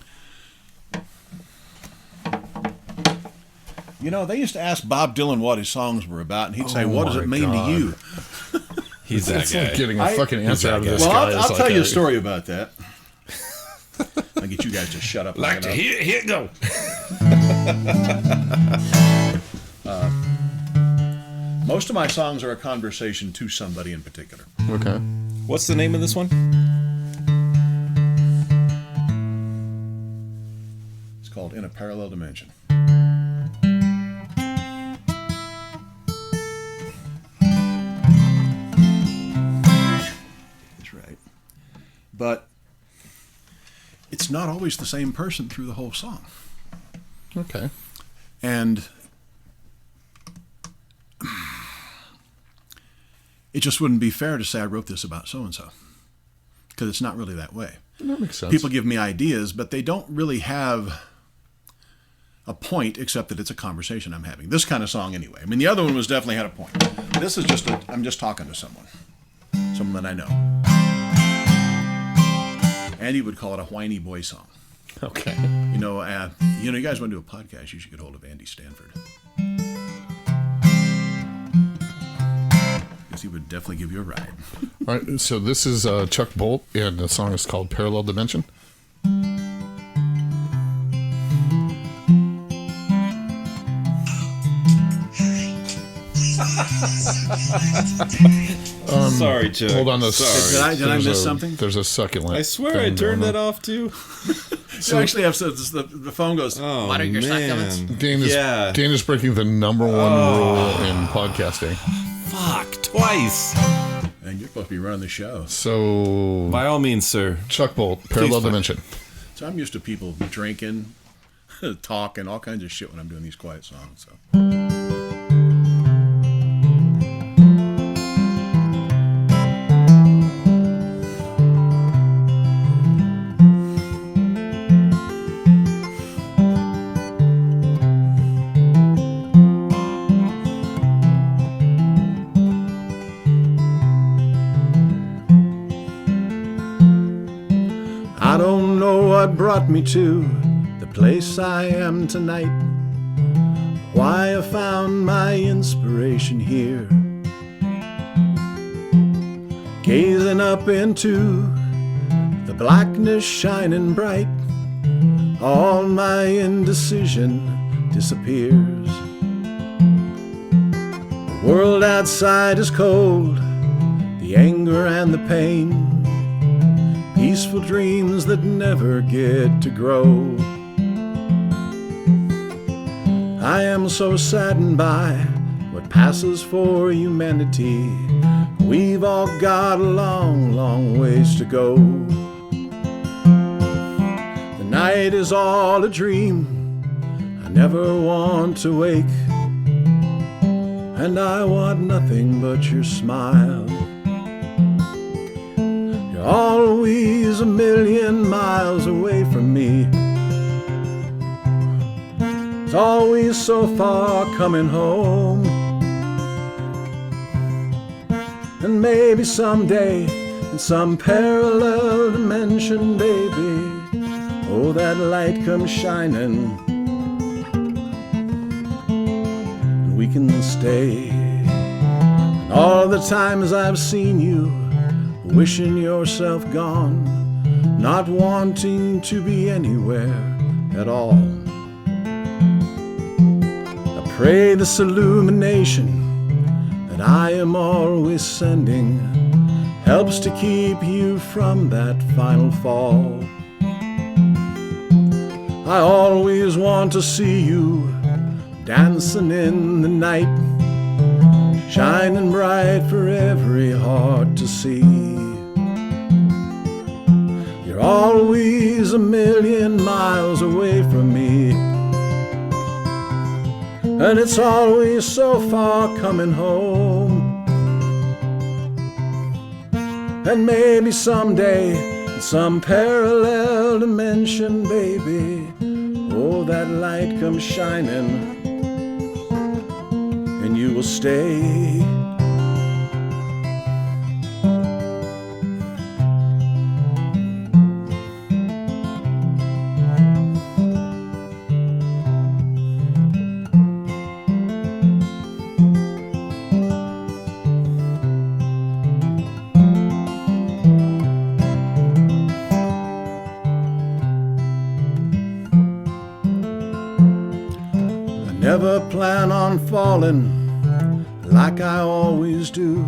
They used to ask Bob Dylan what his songs were about, and he'd say, "What does my it mean God. to you?" He's that It's guy. like getting a I- fucking answer out of this Well, guy. I'll tell you a story about that. I'll get you guys to shut up. Like to hear it go. Most of my songs are a conversation to somebody in particular. Okay. What's the name of this one? It's called In a Parallel Dimension. That's right. But it's not always the same person through the whole song. Okay. And it just wouldn't be fair to say I wrote this about so-and-so, because it's not really that way. That makes sense. People give me ideas, but they don't really have a point, except that it's a conversation I'm having. This kind of song, anyway. I mean, the other one was definitely had a point. This is just I'm just talking to someone that I know. Andy would call it a whiny boy song. Okay. You guys want to do a podcast? You should get hold of Andy Stanford. Because he would definitely give you a ride. All right. So this is Chuck Bolt, and the song is called "Parallel Dimension." Sorry, Chuck. Hold on. Sorry. Did I miss something? There's a succulent. I swear I turned that off too. So actually, the phone goes. Oh, What are your man. succulents? Dane is breaking the number one rule in podcasting. Fuck, twice. And you're supposed to be running the show. So, By all means, sir. Chuck Bolt, Parallel Please, Dimension. So I'm used to people drinking, talking, all kinds of shit when I'm doing these quiet songs. So. I don't know what brought me to the place I am tonight, why I found my inspiration here, gazing up into the blackness shining bright, all my indecision disappears. The world outside is cold, the anger and the pain, peaceful dreams that never get to grow. I am so saddened by what passes for humanity. We've all got a long, long ways to go. The night is all a dream. I never want to wake, and I want nothing but your smile. You're always a million miles away from me. It's always so far coming home. And maybe someday, in some parallel dimension, baby, oh, that light comes shining, and we can stay. And all the times I've seen you wishing yourself gone, not wanting to be anywhere at all, I pray this illumination that I am always sending helps to keep you from that final fall. I always want to see you dancing in the night, shining bright for every heart to see. You're always a million miles away from me, and it's always so far coming home. And maybe someday, in some parallel dimension, baby, oh, that light comes shining, and you will stay. Never plan on falling like I always do,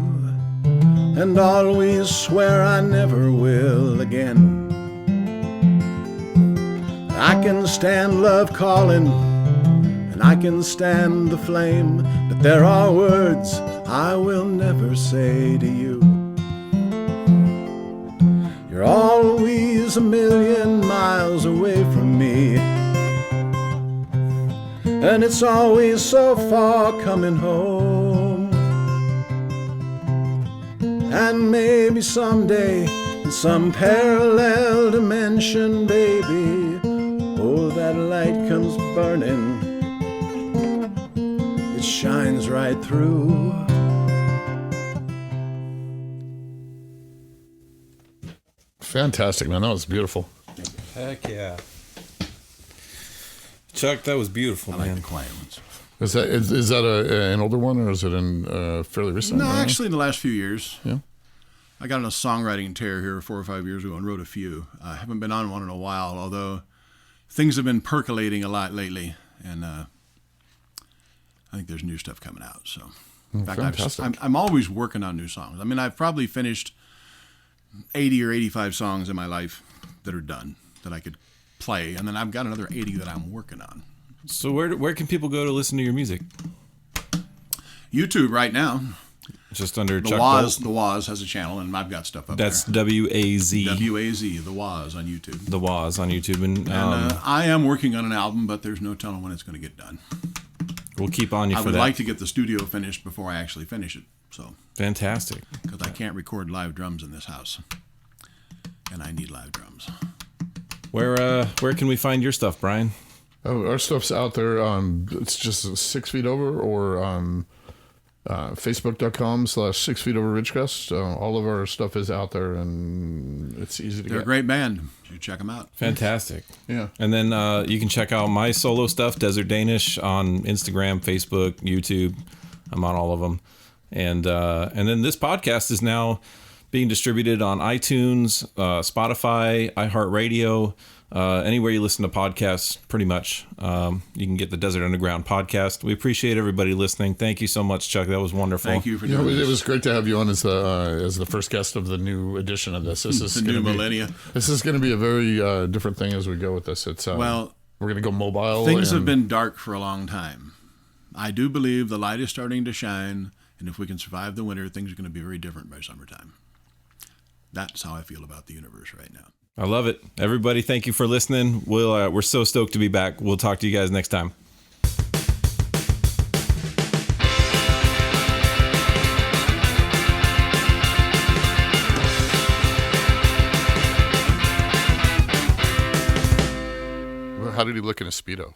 and always swear I never will again. I can stand love calling, and I can stand the flame, but there are words I will never say to you. You're always a million miles away from me, and it's always so far coming home. And maybe someday, in some parallel dimension, baby, Oh, that light comes burning, it shines right through. Fantastic, man. That was beautiful. Heck yeah. Chuck, that was beautiful, I like man. the quiet ones. Is that an older one, or is it in fairly recent? No, actually, in the last few years. Yeah. I got on a songwriting tear here 4 or 5 years ago and wrote a few. I haven't been on one in a while, although things have been percolating a lot lately, and I think there's new stuff coming out. So, in fact, I'm always working on new songs. I mean, I've probably finished 80 or 85 songs in my life that are done that I could play, and then I've got another 80 that I'm working on. So where can people go to listen to your music? YouTube right now. Just under The Chuck Waz. Bolt? The Waz has a channel, and I've got stuff up That's there. W-A-Z. W-A-Z, The Waz on YouTube. The Waz on YouTube. And, I am working on an album, but there's no telling when it's going to get done. we'll keep on you I for would that. like to get the studio finished before I actually finish it. So, Fantastic. because I can't record live drums in this house, and I need live drums. Where can we find your stuff, Brian? Oh, our stuff's out there. It's just 6 Feet Over, or Facebook.com/6 Feet Over Ridgecrest. All of our stuff is out there, and it's easy to They're get. a great band. You should check them out. Fantastic. Yeah. And then you can check out my solo stuff, Desert Danish, on Instagram, Facebook, YouTube. I'm on all of them. And then this podcast is now being distributed on iTunes, Spotify, iHeartRadio, anywhere you listen to podcasts, pretty much. You can get the Desert Underground podcast. We appreciate everybody listening. Thank you so much, Chuck. That was wonderful. Thank you for doing this. It was great to have you on as the first guest of the new edition of this. This is The new millennia. This is going to be a very different thing as we go with this. It's Well, we're going to go mobile. things have been dark for a long time. I do believe the light is starting to shine, and if we can survive the winter, things are going to be very different by summertime. That's how I feel about the universe right now. I love it. Everybody, thank you for listening. We're so stoked to be back. We'll talk to you guys next time. How did he look in a Speedo?